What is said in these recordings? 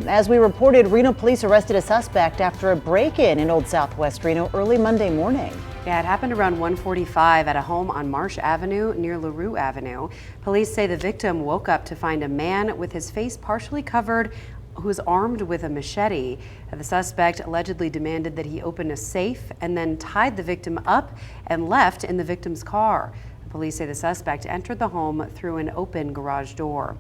As we reported, Reno police arrested a suspect after a break-in in Old Southwest Reno early Monday morning. Yeah, it happened around 1:45 at a home on Marsh Avenue near LaRue Avenue. Police say the victim woke up to find a man with his face partially covered who was armed with a machete. The suspect allegedly demanded that he open a safe and then tied the victim up and left in the victim's car. Police say the suspect entered the home through an open garage door.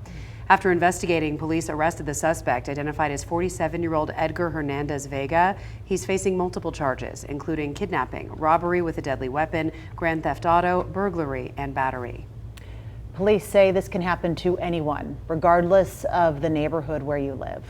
After investigating, police arrested the suspect, identified as 47-year-old Edgar Hernandez Vega. He's facing multiple charges, including kidnapping, robbery with a deadly weapon, grand theft auto, burglary, and battery. Police say this can happen to anyone, regardless of the neighborhood where you live.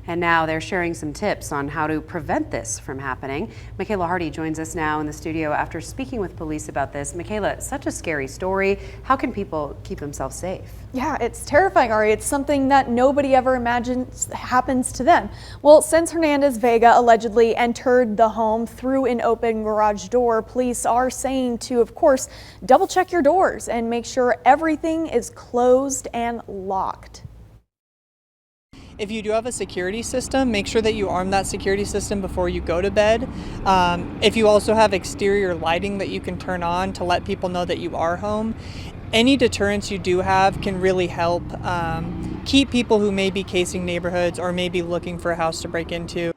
And now they're sharing some tips on how to prevent this from happening. Michaela Hardy joins us now in the studio after speaking with police about this. Michaela, such a scary story. How can people keep themselves safe? Yeah, it's terrifying, Ari. It's something that nobody ever imagines happens to them. Well, since Hernandez Vega allegedly entered the home through an open garage door, police are saying to, of course, double check your doors and make sure everything is closed and locked. If you do have a security system, make sure that you arm that security system before you go to bed. If you also have exterior lighting that you can turn on to let people know that you are home, any deterrence you do have can really help keep people who may be casing neighborhoods or may be looking for a house to break into.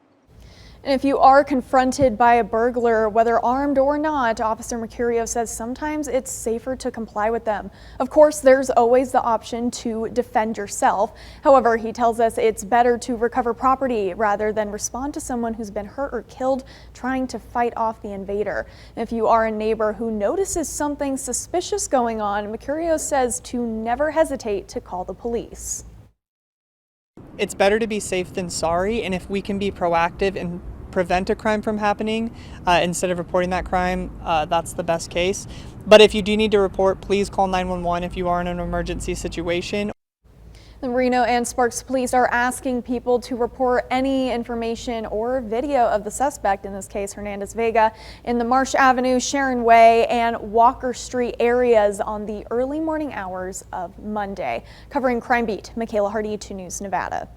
And if you are confronted by a burglar, whether armed or not, Officer Mercurio says sometimes it's safer to comply with them. Of course, there's always the option to defend yourself. However, he tells us it's better to recover property rather than respond to someone who's been hurt or killed trying to fight off the invader. If you are a neighbor who notices something suspicious going on, Mercurio says to never hesitate to call the police. It's better to be safe than sorry, and if we can be proactive and prevent a crime from happening instead of reporting that crime, that's the best case. But if you do need to report, please call 911 if you are in an emergency situation. The Reno and Sparks police are asking people to report any information or video of the suspect, in this case Hernandez Vega, in the Marsh Avenue, Sharon Way, and Walker Street areas on the early morning hours of Monday. Covering Crime Beat, Michaela Hardy, 2 News Nevada.